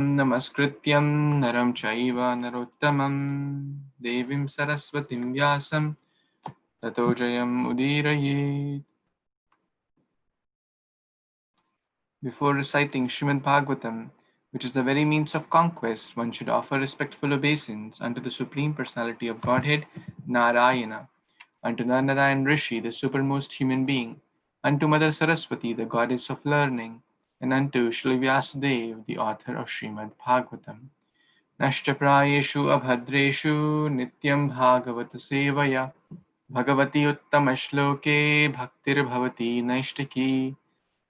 Namaskrityam naram chaiva narottamam devim saraswatim vyasam tato jayam udirayet. Before reciting Śrīmad-Bhāgavatam, which is the very means of conquest, one should offer respectful obeisance unto the Supreme Personality of Godhead, Narayana, unto Narayan Rishi, the supermost human being, unto Mother Saraswati, the goddess of learning, and unto Shri Vyasadeva, the author of Śrīmad-Bhāgavatam. नष्टप्रायेषु अभद्रेषु नित्यं भागवत सेवया Bhagwati उत्तमश्लोके भक्तिर्भवति नैष्टिकी.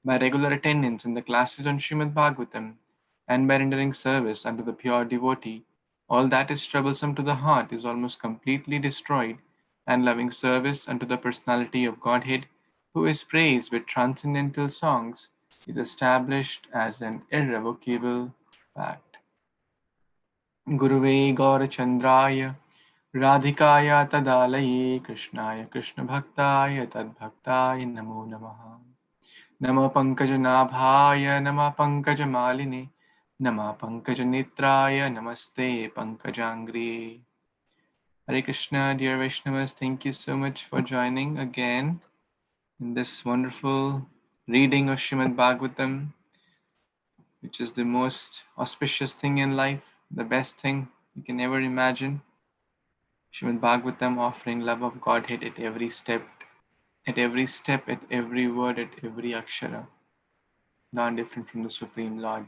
By regular attendance in the classes on Srimad Bhagvatam and by rendering service unto the pure devotee, all that is troublesome to the heart is almost completely destroyed, and loving service unto the personality of Godhead, who is praised with transcendental songs, is established as an irrevocable fact. गुरुवे गौरचन्द्राय राधिकाय तदालये कृष्णाय कृष्णभक्ताय तद्भक्ताय नमो नमः. नमः पङ्कजनाभाय नमः पङ्कजमालिने नमः पङ्कजनेत्राय नमस्ते पङ्कजाङ्घ्रिये. Hare Krishna, dear Vaishnavas, thank you so much for joining again in this wonderful reading of Srimad Bhagavatam, which is the most auspicious thing in life, the best thing you can ever imagine. Srimad Bhagavatam offering love of Godhead at every step, at every word, at every akshara, not different from the Supreme Lord.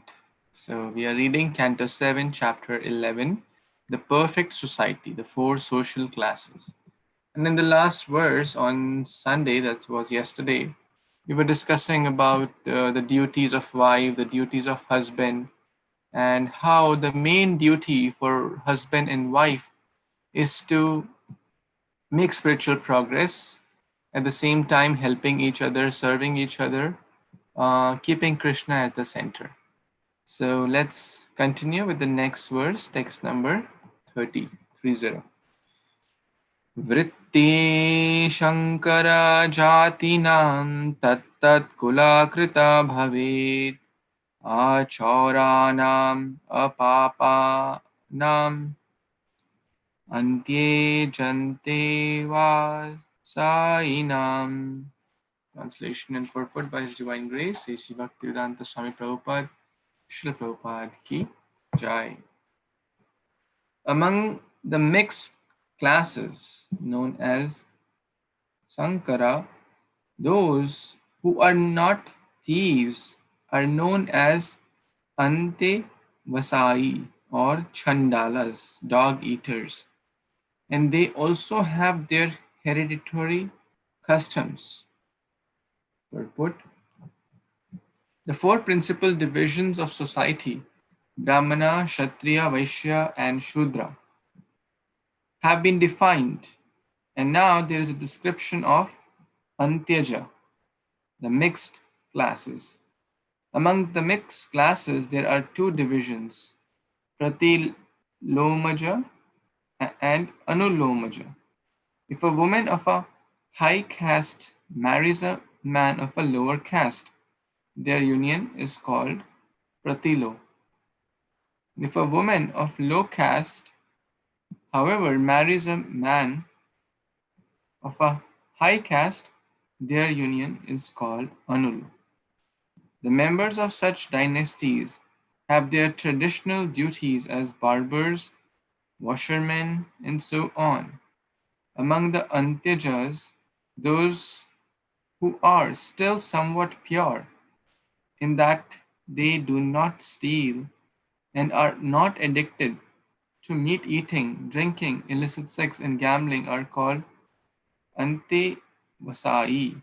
So we are reading Canto 7, Chapter 11, the perfect society, the four social classes. And in the last verse on Sunday, that was yesterday, we were discussing about the duties of wife, the duties of husband, and how the main duty for husband and wife is to make spiritual progress, at the same time helping each other, serving each other, keeping Krishna at the center. So let's continue with the next verse, text number 30. Vritti Shankara Jatinam Tattat Kulakrita Bhavet Achoranam Apapanam Antye Jante Vasainam. Translation and purport by His Divine Grace, A.C. Bhaktivedanta Swami Prabhupada, Srila Prabhupada Ki Jai. Among the mixed classes known as Sankara, those who are not thieves are known as Ante Vasai or Chandalas, dog eaters, and they also have their hereditary customs. Purport: the four principal divisions of society, Brahmana, Kshatriya, Vaishya, and Shudra, have been defined, and now there is a description of Antyaja, the mixed classes. Among the mixed classes, there are two divisions, Pratilomaja and Anulomaja. If a woman of a high caste marries a man of a lower caste, their union is called Pratilo. If a woman of low caste, however, marries a man of a high caste, their union is called Anulu. The members of such dynasties have their traditional duties as barbers, washermen, and so on. Among the Antyajas, those who are still somewhat pure, in that they do not steal and are not addicted to meat eating, drinking, illicit sex, and gambling, are called Ante Vasai.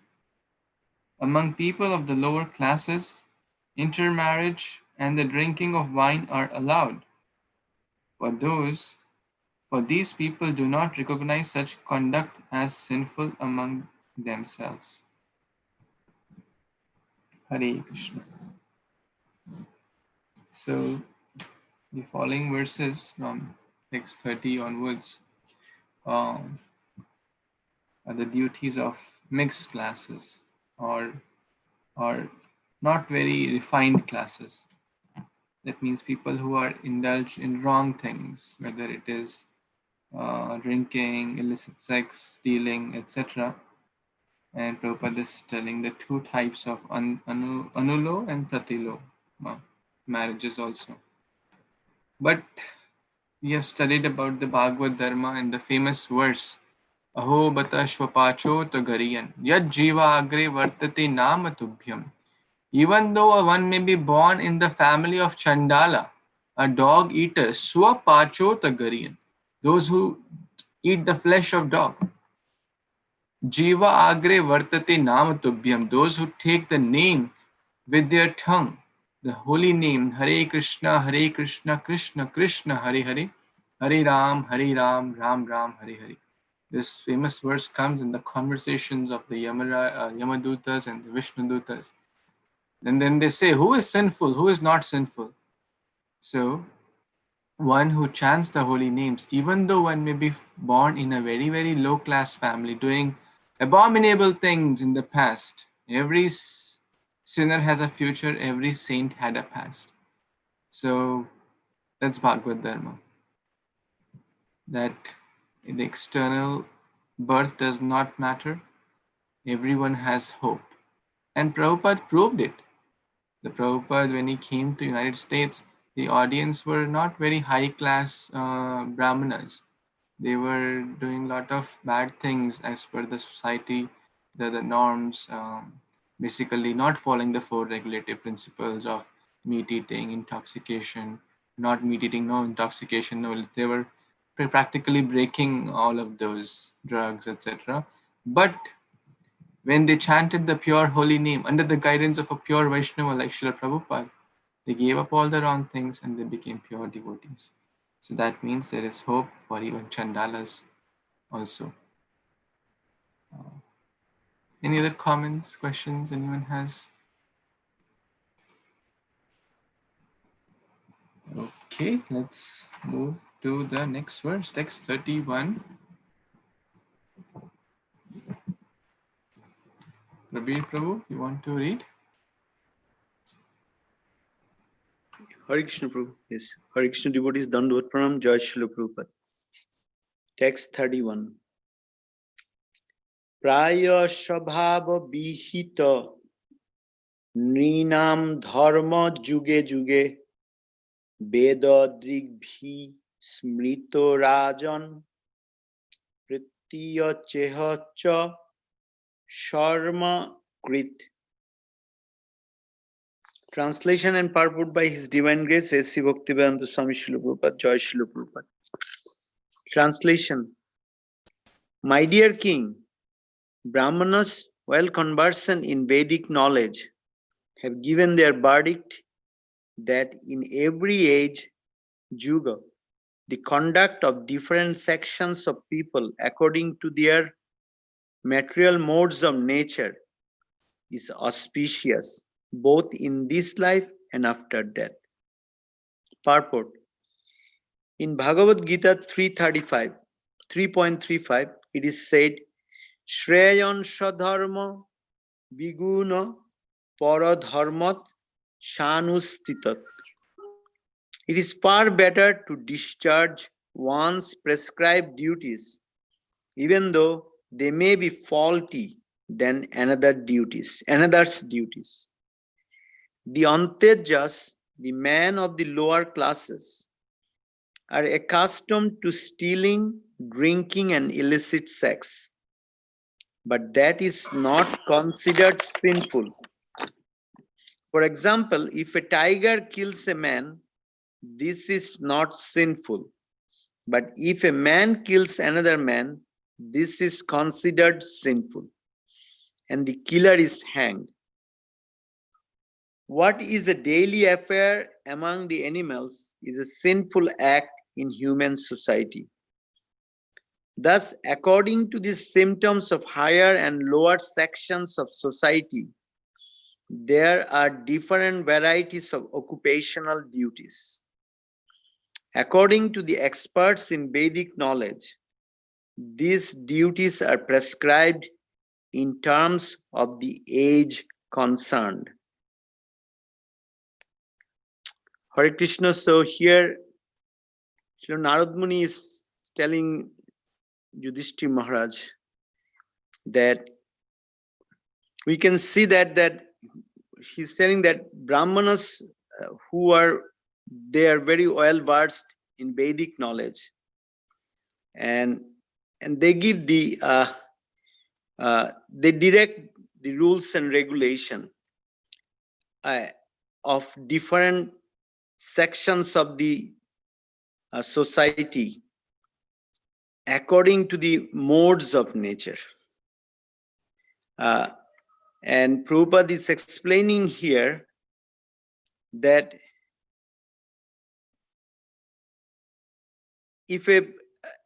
Among people of the lower classes, intermarriage and the drinking of wine are allowed. For these people do not recognize such conduct as sinful among themselves. Hare Krishna. So the following verses from text 30 onwards are the duties of mixed classes or not very refined classes. That means people who are indulged in wrong things, whether it is drinking, illicit sex, stealing, etc. And Prabhupada is telling the two types of anulo and pratilo marriages also. But we have studied about the Bhagavad Dharma in the famous verse Aho bata shwapacho gariyan yad jiva agre vartate nama tubhyam. Even though one may be born in the family of Chandala, a dog eater, swapacho gariyan, those who eat the flesh of dog. Jiva agre vartate nama tubhyam, those who take the name with their tongue, the holy name, Hare Krishna, Krishna Krishna, Hare Hare, Hare Ram, Ram Ram, Hare Hare. This famous verse comes in the conversations of the Yamadutas and the Vishnudutas. And then they say, who is sinful, who is not sinful? So, one who chants the holy names, even though one may be born in a very, very low class family, doing abominable things in the past, every sinner has a future, every saint had a past. So, that's Bhagavad Dharma. That the external birth does not matter, everyone has hope. And Prabhupada proved it. The Prabhupada, when he came to United States, the audience were not very high class brahmanas. They were doing a lot of bad things as per the society, the norms, basically not following the four regulative principles of meat eating, intoxication, not meat eating, no intoxication, no. They were practically breaking all of those drugs, etc. But when they chanted the pure holy name under the guidance of a pure Vaishnava like Srila Prabhupada, they gave up all the wrong things and they became pure devotees. So that means there is hope for even Chandalas also. Any other comments, questions anyone has? Okay, let's move to the next verse, text 31. Prabir Prabhu, you want to read? Hare Krishna Prabhu. Yes. Hare Krishna devotees, Dandavad Pranam, Jai Srila Prabhupada. Text 31. Praya Shabhava Bihita Nrinam Dharma Juge Juge Veda Drigbhi Smrito Rajan Pritya Chehacha Sharma Krit. Translation and purport by His Divine Grace S.C. Bhaktivedanta Swami Srila Prabhupada, Jai Srila Prabhupada. Translation. My dear King, Brahmanas, well conversant in Vedic knowledge, have given their verdict that in every age, Yuga, the conduct of different sections of people according to their material modes of nature is auspicious, both in this life and after death. Purport. In Bhagavad Gita 3.35, it is said, Shreyan Shadharma Viguna Paradharmat Shanustitat. It is far better to discharge one's prescribed duties, even though they may be faulty, than another's duties. The Antejas, the men of the lower classes, are accustomed to stealing, drinking, and illicit sex. But that is not considered sinful. For example, if a tiger kills a man, this is not sinful. But if a man kills another man, this is considered sinful, and the killer is hanged. What is a daily affair among the animals is a sinful act in human society. Thus, according to the symptoms of higher and lower sections of society, there are different varieties of occupational duties. According to the experts in Vedic knowledge, these duties are prescribed in terms of the age concerned. Hare Krishna. So here, Srila Narad Muni is telling Yudhishthira Maharaj that we can see that he's telling that Brahmanas who are very well versed in Vedic knowledge, and they give the they direct the rules and regulation of different sections of the society according to the modes of nature. And Prabhupada is explaining here that if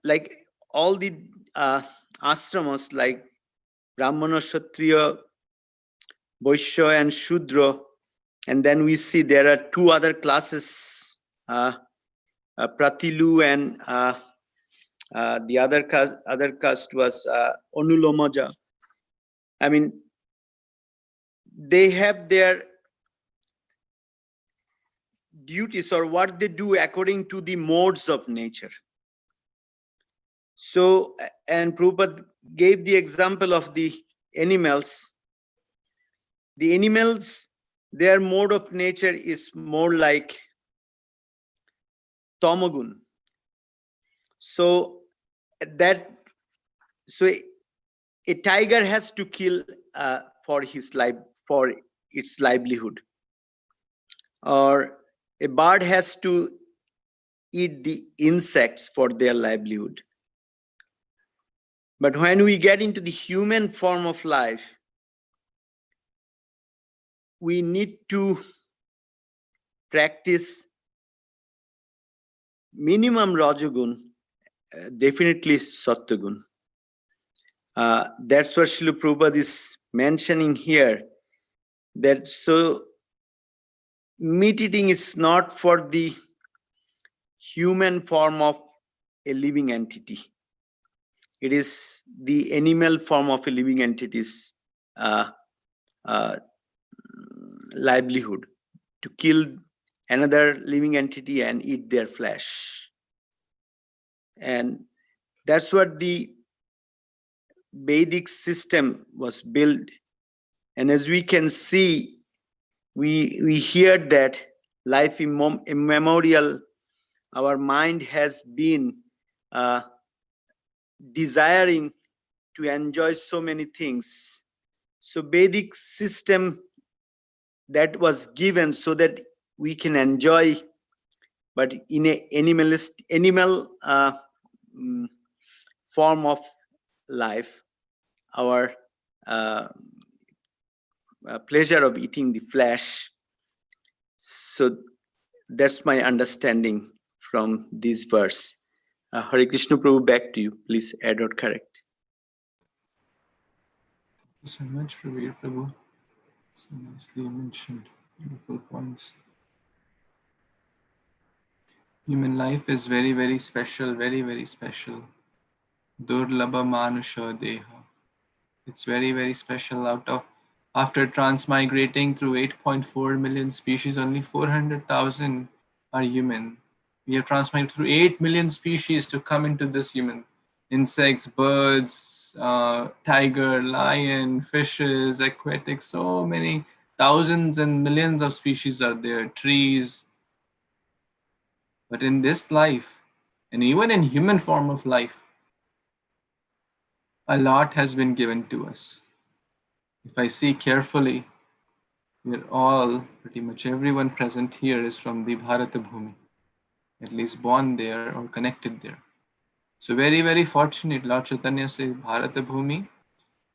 like all the ashramas like Brahmana, Kshatriya, Vaishya and Shudra, and then we see there are two other classes, Pratilu and the other caste was Anulomaja. I mean, they have their duties or what they do according to the modes of nature. So, and Prabhupada gave the example of the animals. The animals, their mode of nature is more like Tamagun. So a tiger has to kill for its livelihood, or a bird has to eat the insects for their livelihood. But when we get into the human form of life, we need to practice minimum Rajagun, definitely Sattvagun. That's what Srila Prabhupada is mentioning here, that so meat eating is not for the human form of a living entity. It is the animal form of a living entity's livelihood, to kill another living entity and eat their flesh. And that's what the Vedic system was built. And as we can see, we hear that life immemorial, our mind has been desiring to enjoy so many things. So Vedic system that was given so that we can enjoy, but in a animal form of life, our pleasure of eating the flesh. So that's my understanding from this verse. Hare Krishna Prabhu, back to you. Please add or correct. Thank you so much, Pravir Prabhu. So nicely mentioned. Beautiful points. Human life is very, very special, very, very special. Durlabha Manusha Deha. It's very, very special. After transmigrating through 8.4 million species, only 400,000 are human. We have transmigrated through 8 million species to come into this human. Insects, birds, tiger, lion, fishes, aquatic, so many thousands and millions of species are there, trees. But in this life, and even in human form of life, a lot has been given to us. If I see carefully, we're all, pretty much everyone present here is from the Bharata Bhumi, at least born there or connected there. So very, very fortunate, Lord Chaitanya says, Bharata Bhumi,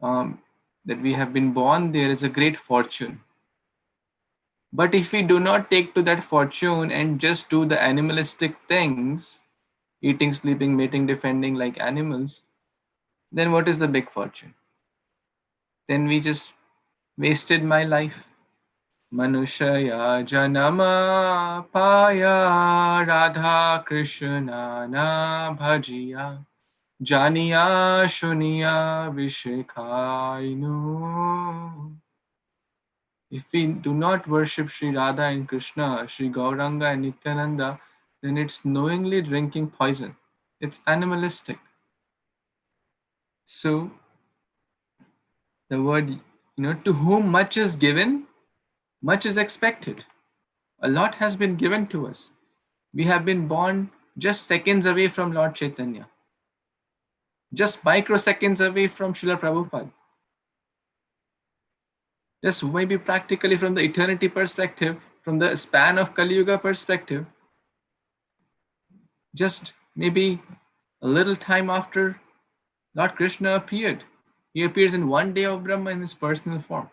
that we have been born there is a great fortune. But if we do not take to that fortune and just do the animalistic things, eating, sleeping, mating, defending like animals, then what is the big fortune? Then we just wasted my life. Manushaya janama paya Radha Krishna na bhajiya janiya shuniya vishekhainu. If we do not worship Sri Radha and Krishna, Sri Gauranga and Nityananda, then it's knowingly drinking poison. It's animalistic. So the word, to whom much is given, much is expected. A lot has been given to us. We have been born just seconds away from Lord Chaitanya, just microseconds away from Srila Prabhupada. Just maybe practically from the eternity perspective, from the span of Kali Yuga perspective, just maybe a little time after Lord Krishna appeared. He appears in one day of Brahma in his personal form.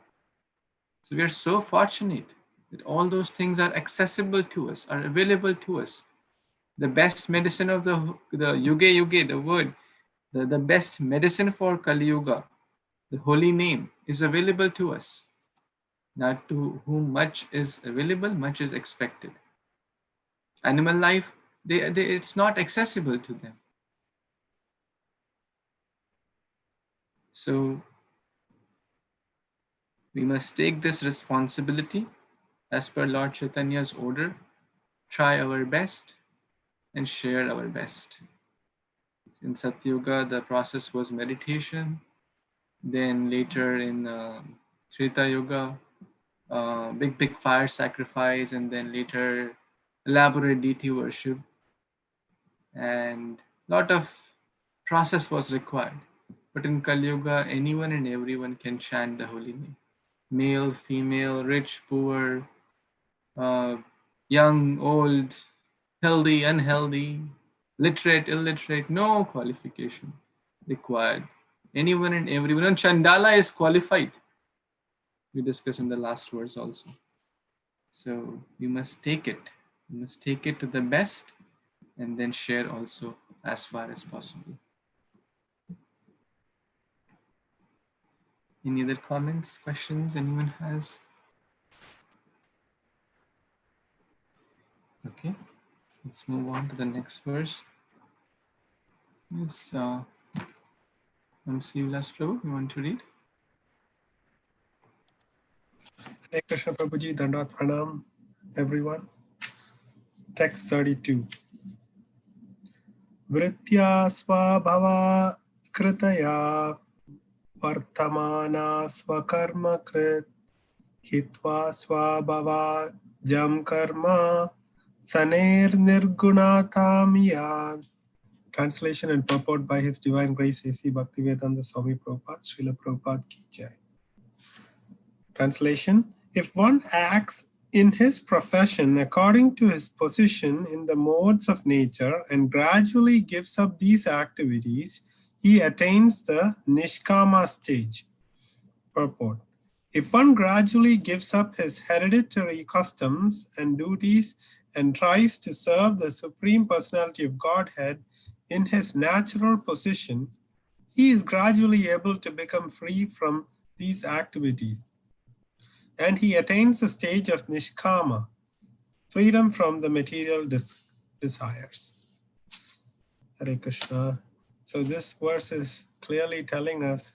So we are so fortunate that all those things are accessible to us, are available to us. The best medicine of the Yuge Yuge, the word, the best medicine for Kali Yuga, the holy name, is available to us. Now, to whom much is available, much is expected. Animal life, it's not accessible to them. So we must take this responsibility as per Lord Chaitanya's order, try our best and share our best. In Satyuga, the process was meditation. Then later in Treta Yuga, big fire sacrifice, and then later elaborate deity worship. And lot of process was required. But in Kali Yuga, anyone and everyone can chant the holy name. Male, female, rich, poor, young, old, healthy, unhealthy, literate, illiterate, no qualification required. Anyone and everyone. And Chandala is qualified. We discussed in the last verse also. So we must take it. We must take it to the best and then share also as far as possible. Any other comments, questions anyone has? Okay, let's move on to the next verse. Yes, Vilas Prabhu, you want to read? Hare Krishna Prabhuji, Dandat Pranam, everyone. Text 32. Vritya svabhava kritaya vartamana swakarma krit hitva svabhava jam karma saner nirgunatam. Translation and purport by His Divine Grace A.C. Bhaktivedanta Swami Prabhupada, Srila Prabhupada Ki Jai. Translation: if one acts in his profession according to his position in the modes of nature and gradually gives up these activities, he attains the Nishkama stage. Purport: if one gradually gives up his hereditary customs and duties and tries to serve the Supreme Personality of Godhead in his natural position, he is gradually able to become free from these activities. And he attains the stage of Nishkama, freedom from the material desires. Hare Krishna. So this verse is clearly telling us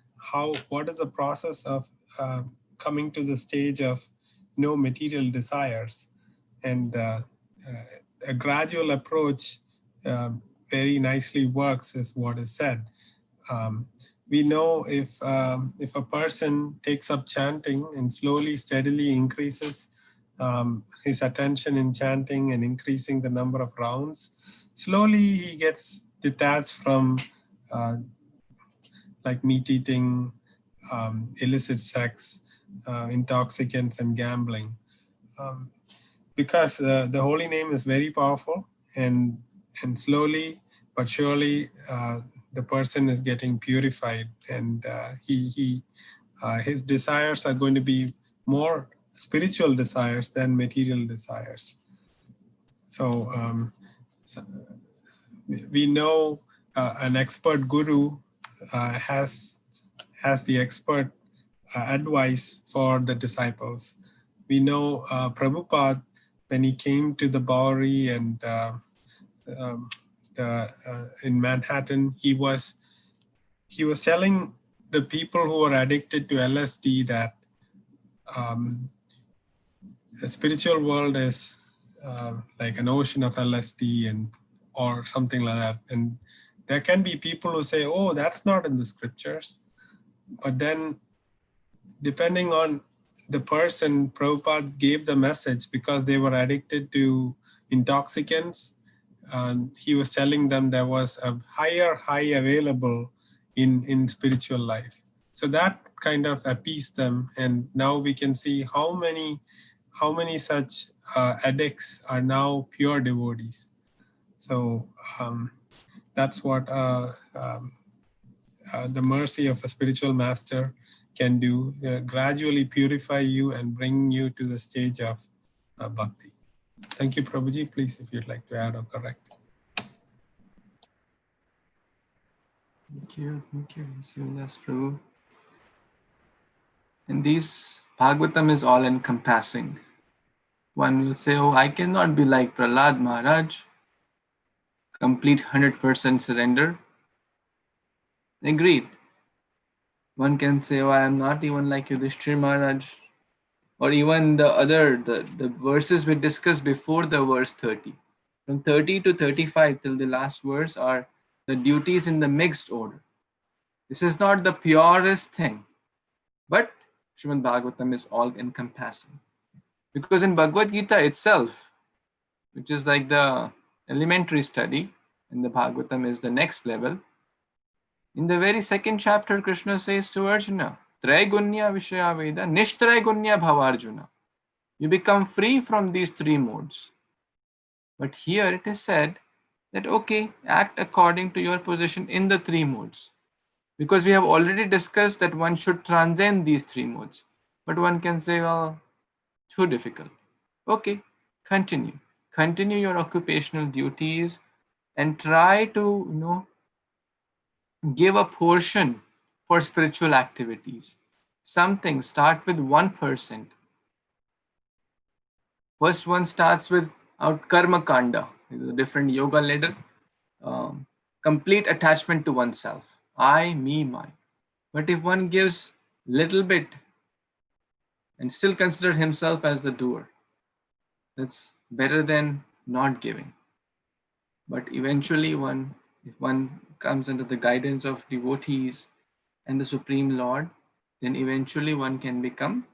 what is the process of coming to the stage of no material desires. And a gradual approach very nicely works, is what is said. We know if a person takes up chanting and slowly, steadily increases his attention in chanting and increasing the number of rounds, slowly he gets detached from like meat eating, illicit sex, intoxicants, and gambling. Because the holy name is very powerful, and slowly but surely the person is getting purified, and his desires are going to be more spiritual desires than material desires. So, we know an expert guru has the expert advice for the disciples. We know Prabhupada, when he came to the Bowery and in Manhattan, he was telling the people who are addicted to LSD that the spiritual world is like an ocean of LSD and or something like that. And there can be people who say, oh, that's not in the scriptures. But then depending on the person, Prabhupada gave the message because they were addicted to intoxicants. He was telling them there was a higher high available in spiritual life. So that kind of appeased them. And now we can see how many such addicts are now pure devotees. So that's what the mercy of a spiritual master can do, gradually purify you and bring you to the stage of bhakti. Thank you, Prabhuji. Please, if you'd like to add or correct. Thank you. Yes, Prabhu. And these Bhagavatam is all encompassing. One will say, oh, I cannot be like Prahlad Maharaj, complete 100% surrender. Agreed. One can say, oh, I am not even like Yudhishthira Maharaj. Or even the verses we discussed before the verse 30. From 30 to 35 till the last verse are the duties in the mixed order. This is not the purest thing, but Śrīmad-Bhāgavatam is all encompassing. Because in Bhagavad Gita itself, which is like the elementary study, and the Bhagavatam is the next level, in the very second chapter, Krishna says to Arjuna, Traigunya Vishaya Veda, Nishtraigunya Bhavarjuna. You become free from these three modes. But here it is said that, okay, act according to your position in the three modes. Because we have already discussed that one should transcend these three modes. But one can say, well, too difficult. Okay, continue. Continue your occupational duties and try to, give a portion for spiritual activities. Something, start with 1%. First one starts with Karma Kanda, the different yoga ladder. Complete attachment to oneself. I, me, mine. But if one gives little bit and still consider himself as the doer, that's better than not giving. But eventually if one comes under the guidance of devotees and the Supreme Lord, then eventually one can become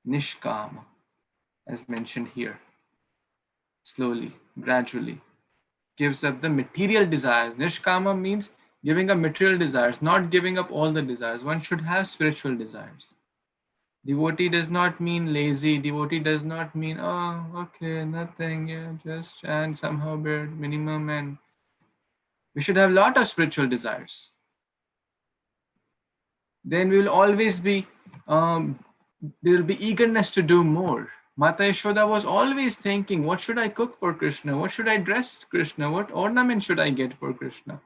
Nishkama, as mentioned here. Slowly, gradually. Gives up the material desires. Nishkama means giving up material desires, not giving up all the desires. One should have spiritual desires. Devotee does not mean lazy. Devotee does not mean, oh, okay, nothing, yeah, just chant somehow bare minimum. And we should have a lot of spiritual desires. Then we will always be, there will be eagerness to do more. Mata Yashoda was always thinking, what should I cook for Kṛṣṇa? What should I dress Kṛṣṇa? What ornament should I get for Kṛṣṇa?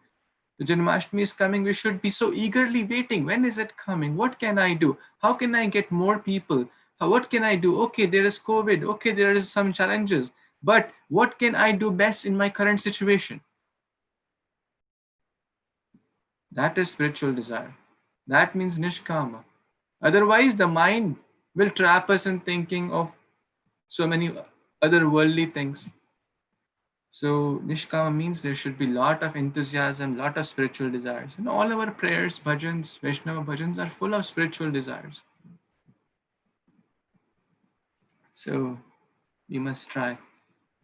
The Janmashtami is coming. We should be so eagerly waiting. When is it coming? What can I do? How can I get more people? What can I do? Okay, there is COVID. Okay, there is some challenges. But what can I do best in my current situation? That is spiritual desire. That means Nishkama. Otherwise, the mind will trap us in thinking of so many other worldly things. So Nishkama means there should be a lot of enthusiasm, lot of spiritual desires. And all our prayers, bhajans, Vaishnava bhajans are full of spiritual desires. So we must try.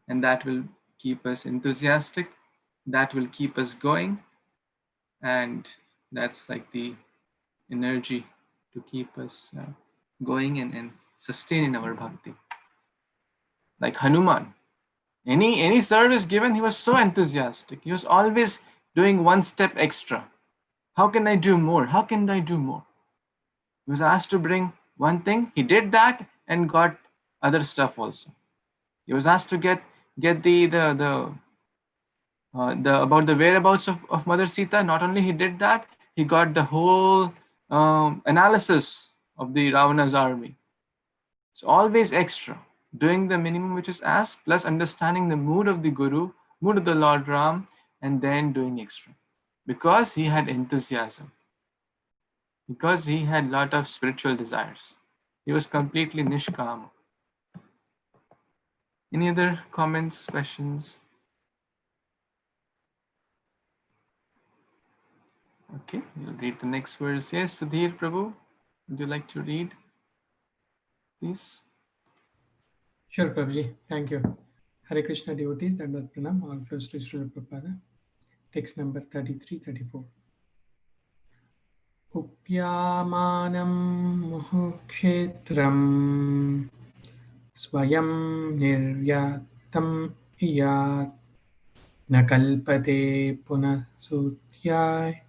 And that will keep us enthusiastic. That will keep us going. And that's like the energy to keep us going and sustaining our bhakti. Like Hanuman. Any service given, he was so enthusiastic. He was always doing one step extra. How can I do more? How can I do more? He was asked to bring one thing. He did that and got other stuff also. He was asked to get the about the whereabouts of Mother Sita. Not only he did that, he got the whole analysis of the Ravana's army. It's always extra. Doing the minimum which is asked, plus understanding the mood of the Guru, mood of the Lord Ram, and then doing extra. Because he had enthusiasm. Because he had a lot of spiritual desires. He was completely Nishkama. Any other comments, questions? Okay, we'll read the next verse. Yes, Sudhir Prabhu, would you like to read, please? Sure, Prabhuji. Thank you. Hare Krishna devotees, Dandavat Pranam, all flows to Srila Prabhupada. Text number 33-34. Upyamanam muhukshetram swayam niryatam iyat nakalpate punasutyay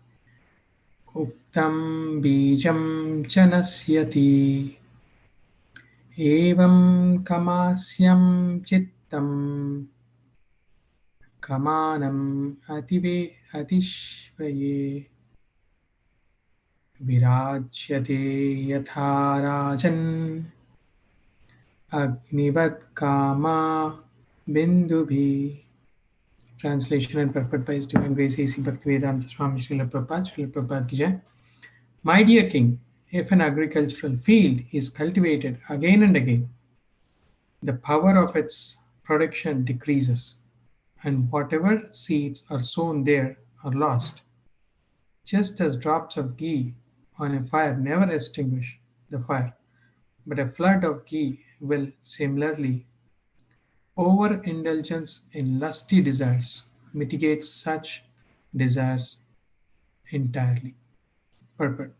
uktam bijam chanasyati evam kamasyam chittam kamanam atishvaye virajyate yatha rajan agnivat kama bindubhi. Translation and purport by His Divine Grace A.C. Bhaktivedanta Swami Srila Prabhupada ki jai. My dear King, if an agricultural field is cultivated again and again, the power of its production decreases, and whatever seeds are sown there are lost. Just as drops of ghee on a fire never extinguish the fire, but a flood of ghee will. Similarly, overindulgence in lusty desires mitigates such desires entirely. Purport.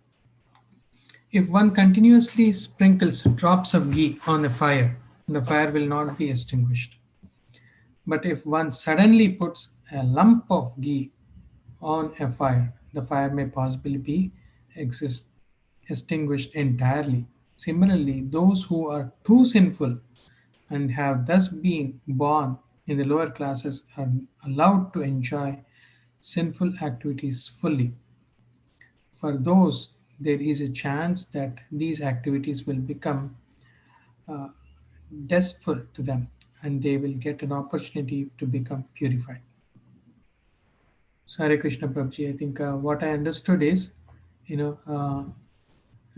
If one continuously sprinkles drops of ghee on a fire, the fire will not be extinguished. But if one suddenly puts a lump of ghee on a fire, the fire may possibly be extinguished entirely. Similarly, those who are too sinful and have thus been born in the lower classes are allowed to enjoy sinful activities fully. For those, there is a chance that these activities will become uh, distasteful to them and they will get an opportunity to become purified. So, Hare Krishna Prabhuji, I think what I understood is,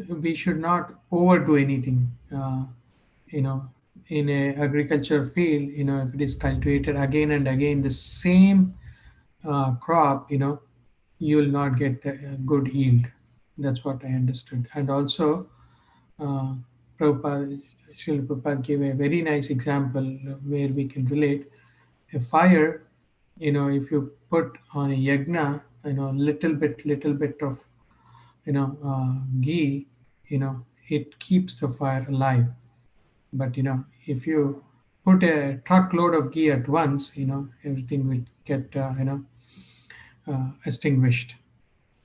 we should not overdo anything. You know, in a agriculture field, if it is cultivated again and again, the same crop, you will not get a good yield. That's what I understood. And also, uh, Prabhupada, Srila Prabhupada gave a very nice example where we can relate a fire. If you put on a yagna, little bit of, ghee, it keeps the fire alive. But, if you put a truckload of ghee at once, everything will get, extinguished.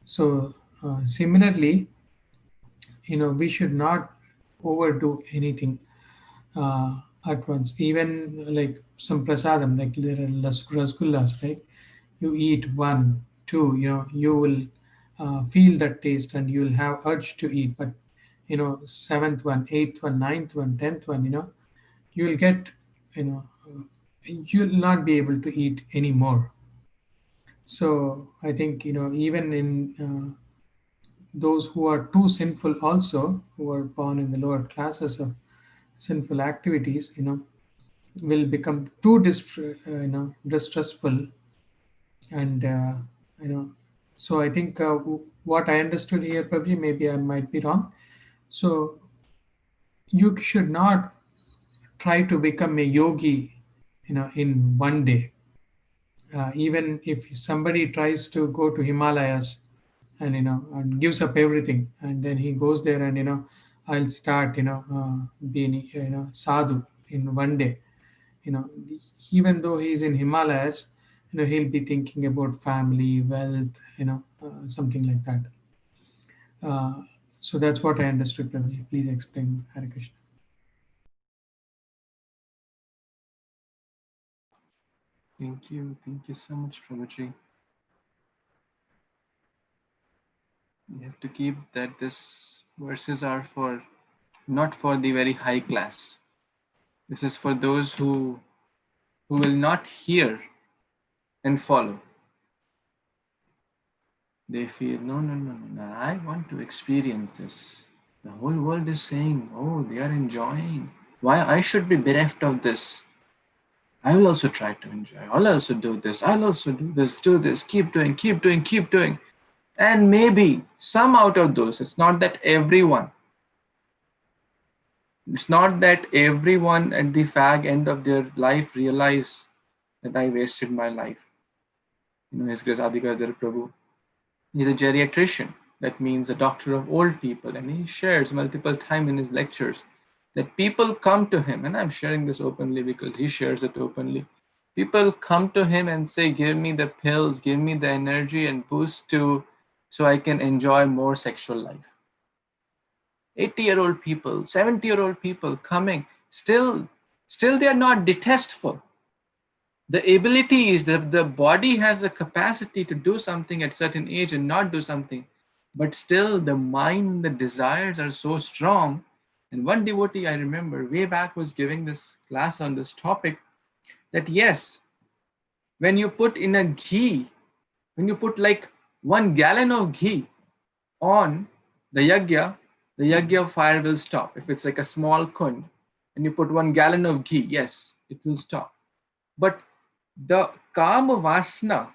So similarly, we should not overdo anything at once. Even like some prasadam, like there are rasgullas, right? You eat one, two, you will feel that taste and you will have urge to eat. But seventh one, eighth one, ninth one, 10th one, you will get, you'll not be able to eat anymore. So I think even in those who are too sinful also, who are born in the lower classes of sinful activities, will become too distressful. And so I think what I understood here, probably maybe I might be wrong. So you should not try to become a yogi, in one day. Even if somebody tries to go to Himalayas and and gives up everything, and then he goes there and I'll start being sadhu in one day. you know Even though he's in Himalayas, he'll be thinking about family, wealth, something like that. So that's what I understood, Prabhuji. Please explain. Hare Krishna. Thank you. Thank you so much, Prabhuji. You have to keep that these verses are for not for the very high class. This is for those who will not hear and follow. They feel, no, I want to experience this. The whole world is saying, oh, they are enjoying. Why I should be bereft of this? I will also try to enjoy. I'll also do this. I'll also do this. Keep doing, keep doing, keep doing. And maybe some out of those, it's not that everyone, it's not that everyone at the fag end of their life realize that I wasted my life. His Grace Adhikar Prabhu, he's a geriatrician. That means a doctor of old people. And he shares multiple times in his lectures that people come to him, and I'm sharing this openly because he shares it openly. People come to him and say, give me the pills, give me the energy and boost so I can enjoy more sexual life. 80-year-old people, 70-year-old people coming, still they are not detestful. The ability is that the body has a capacity to do something at certain age and not do something, but still the mind, the desires are so strong. And one devotee I remember way back was giving this class on this topic, that yes, when you put in a ghee, when you put like 1 gallon of ghee on the yagya fire will stop. If it's like a small kund and you put 1 gallon of ghee, yes, it will stop. But the kama vasana,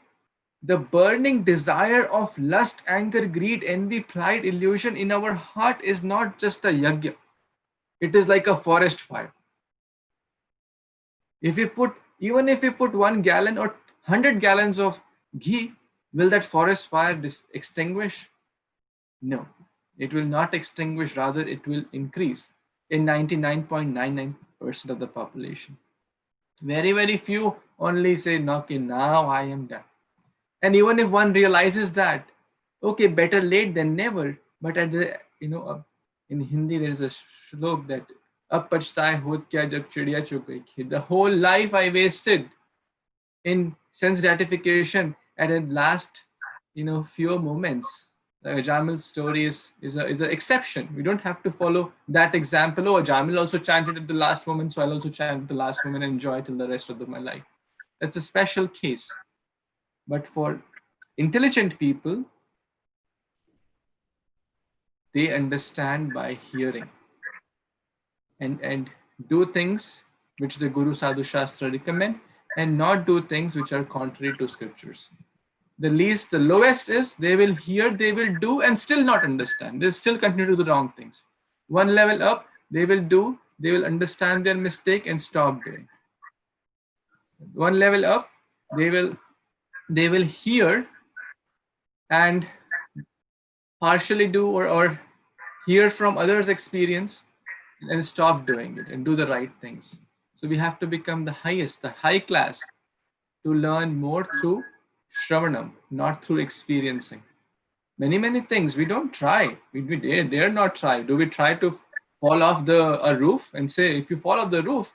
the burning desire of lust, anger, greed, envy, pride, illusion in our heart is not just a yagya. It is like a forest fire. Even if we put 1 gallon or 100 gallons of ghee, will that forest fire extinguish? No, it will not extinguish, rather it will increase in 99.99% of the population. Very, very few only say, okay, now I am done. And even if one realizes that, okay, better late than never, but at the, in Hindi there is a shlok that, ab pachtaye hot kya jab chidiya chug gayi. The whole life I wasted in sense gratification at the last, few moments. Jamil's story is an exception. We don't have to follow that example. Oh, Jamil also chanted at the last moment, so I'll also chant at the last moment and enjoy till the rest of my life. That's a special case. But for intelligent people, they understand by hearing and do things which the Guru Sadhu Shastra recommend, and not do things which are contrary to scriptures. The lowest is they will hear, they will do, and still not understand. They still continue to do the wrong things. One level up, they will understand their mistake and stop doing. One level up, they will hear and partially do or hear from others' experience and stop doing it and do the right things. So we have to become the high class, to learn more through Shravanam, not through experiencing. Many things we don't try. We dare not try. Do we try to fall off a roof and say, if you fall off the roof,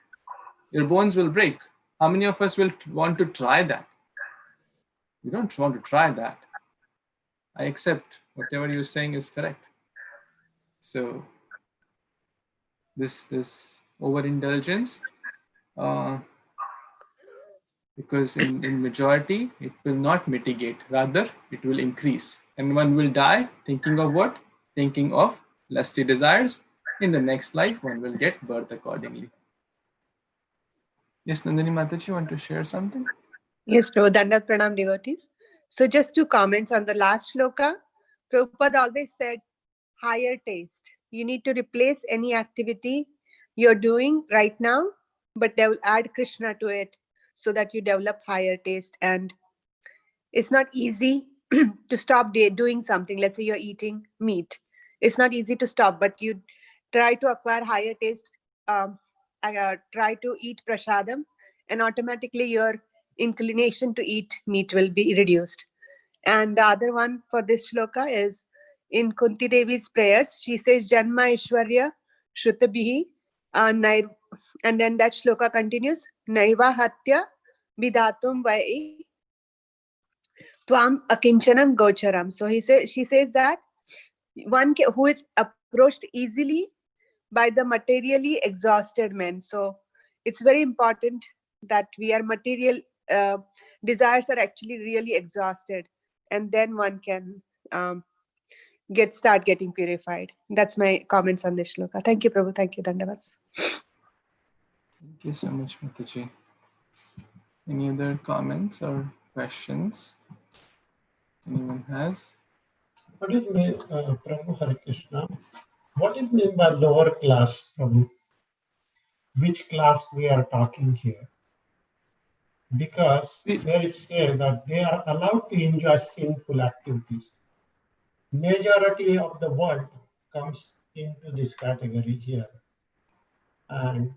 your bones will break? How many of us will want to try that? We don't want to try that. I accept whatever you're saying is correct. So this overindulgence, because in majority it will not mitigate, rather it will increase, and one will die thinking of what? Thinking of lusty desires. In the next life one will get birth accordingly. Yes, Nandini Mataji, you want to share something? Yes, Prabhu. Dandat Pranam devotees. So just 2 comments on the last shloka. Prabhupada always said, higher taste. You need to replace any activity you're doing right now, but they will add Kṛṣṇa to it so that you develop higher taste. And it's not easy to stop doing something. Let's say you're eating meat. It's not easy to stop, but you try to acquire higher taste. Try to eat prasadam, and automatically your inclination to eat meat will be reduced. And the other one for this shloka is in Kunti Devi's prayers. She says, Janma Ishwarya Shrutabhihi, and then that shloka continues, Naiva Hatya Vidatum Vai Tvam Akinchanam Gocharam. So she says that one who is approached easily by the materially exhausted men. So it's very important that we are material desires are actually really exhausted, and then one can start getting purified. That's my comments on this shloka. Thank you, Prabhu. Thank you, Dandavats. Thank you so much, Mataji. Any other comments or questions anyone has? What is mean, Prabhu Hare Krishna? What is meant by lower class, Prabhu? Which class we are talking here? Because there is say that they are allowed to enjoy sinful activities. Majority of the world comes into this category here. And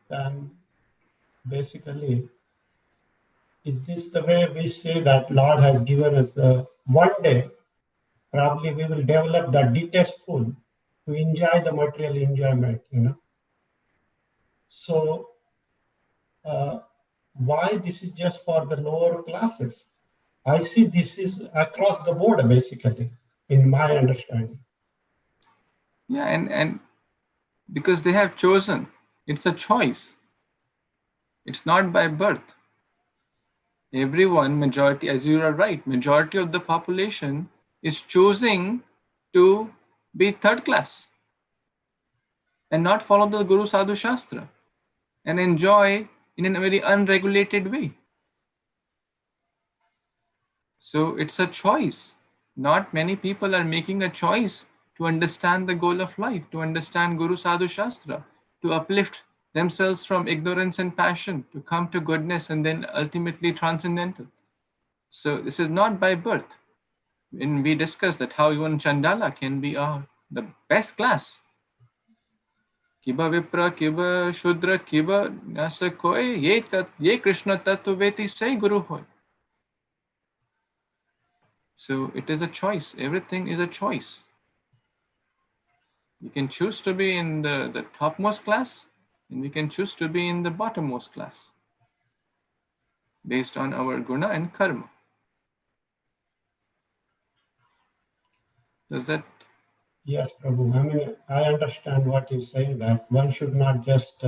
then basically, is this the way we say that Lord has given us the one day, probably we will develop the detestful to enjoy the material enjoyment, So why this is just for the lower classes? I see this is across the board, basically, in my understanding. Yeah, and because they have chosen, it's a choice. It's not by birth. Everyone, majority, as you are right, majority of the population is choosing to be third class and not follow the Guru Sadhu Shastra and enjoy in a very unregulated way. So it's a choice. Not many people are making a choice to understand the goal of life, to understand Guru Sadhu Shastra, to uplift themselves from ignorance and passion, to come to goodness and then ultimately transcendental. So this is not by birth. When we discuss that how even Chandala can be the best class. Kiba Vipra, Kiba Shudra, Kiba Nasa Koi, ye Krishna Tattva Veti Sai Guru Hoy. So it is a choice. Everything is a choice. We can choose to be in the topmost class, and we can choose to be in the bottommost class based on our guna and karma. Does that? Yes, Prabhu. I mean, I understand what you're saying, that one should not just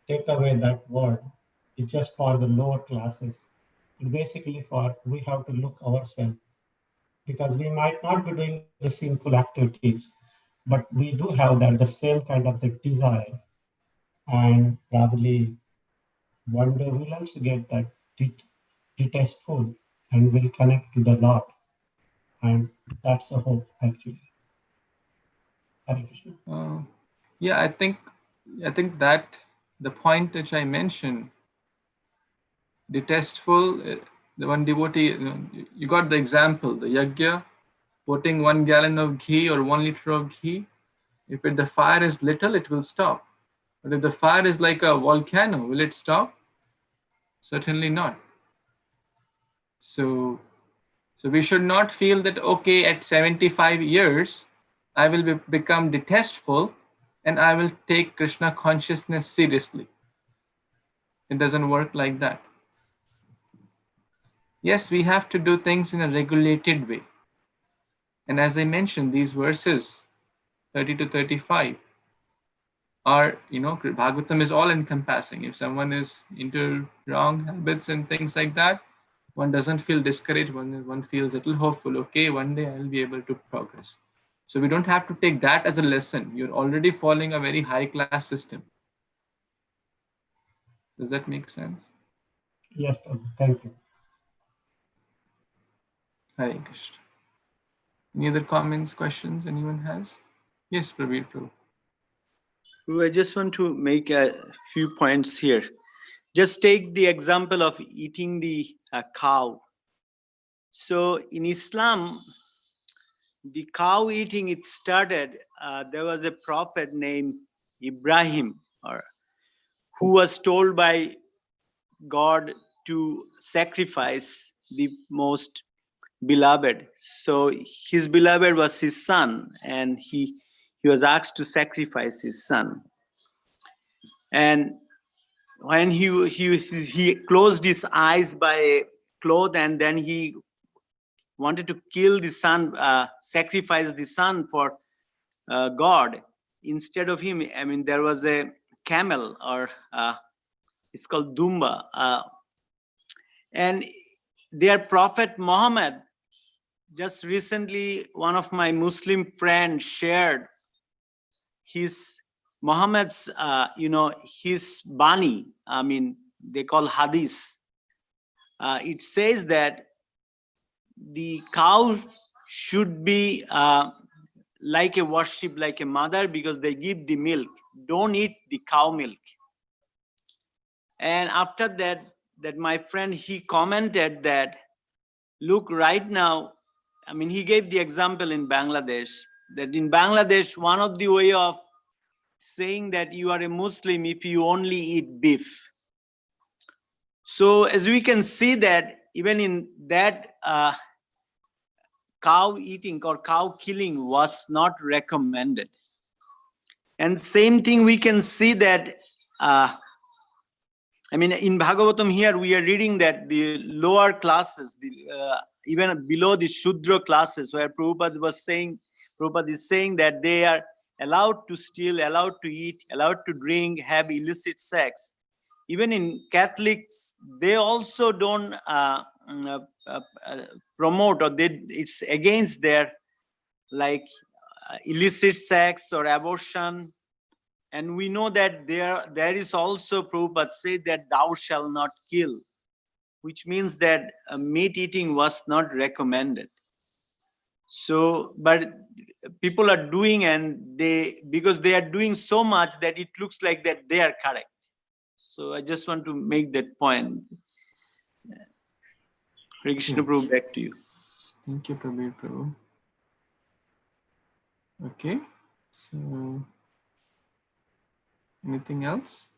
take away that word. It's just for the lower classes. Basically, we have to look ourselves, because we might not be doing the sinful activities, but we do have that the same kind of the desire, and probably one day we'll also get that detestful and will connect to the Lord, and that's the hope actually. Hare Krishna. Yeah, I think that the point which I mentioned, detestful, the one devotee, you got the example, the yajna, putting 1 gallon of ghee or 1 liter of ghee. If the fire is little, it will stop. But if the fire is like a volcano, will it stop? Certainly not. So we should not feel that, okay, at 75 years, I will become detestful and I will take Krishna consciousness seriously. It doesn't work like that. Yes, we have to do things in a regulated way. And as I mentioned, these verses 30 to 35 are, Bhagavatam is all encompassing. If someone is into wrong habits and things like that, one doesn't feel discouraged, one feels a little hopeful, okay, one day I'll be able to progress. So we don't have to take that as a lesson. You're already following a very high class system. Does that make sense? Yes, Prabhu. Thank you. Hare Krishna. Any other comments, questions anyone has? Yes, Prabir Prabhu. I just want to make a few points here. Just take the example of eating the cow. So in Islam, the cow eating, it started, there was a prophet named Ibrahim, who was told by God to sacrifice the most beloved. So his beloved was his son, and he was asked to sacrifice his son. And when he closed his eyes by a cloth, and then he wanted to kill the son, sacrifice the son for God. Instead of him, I mean, there was a camel, or it's called Dumba. And their prophet Muhammad, just recently, one of my Muslim friends shared his Muhammad's, his Bani, I mean, they call Hadith. It says that the cow should be like a worship, like a mother, because they give the milk. Don't eat the cow milk. And after that my friend, he commented that, look, right now, I mean, he gave the example in Bangladesh, that in Bangladesh, one of the way of saying that you are a Muslim if you only eat beef. So as we can see that even in that cow eating or cow killing was not recommended. And same thing we can see that, I mean, in Bhagavatam here, we are reading that the lower classes, even below the Shudra classes, where Prabhupada is saying that they are allowed to steal, allowed to eat, allowed to drink, have illicit sex. Even in Catholics, they also don't promote, or it's against their illicit sex or abortion. And we know that there is also, Prabhupada said that thou shalt not kill, which means that meat eating was not recommended. So, but people are doing, and because they are doing so much that it looks like that they are correct. So I just want to make that point. Hare Krishna, Prabhu, back to you. Thank you, Prabhu. Okay, so anything else?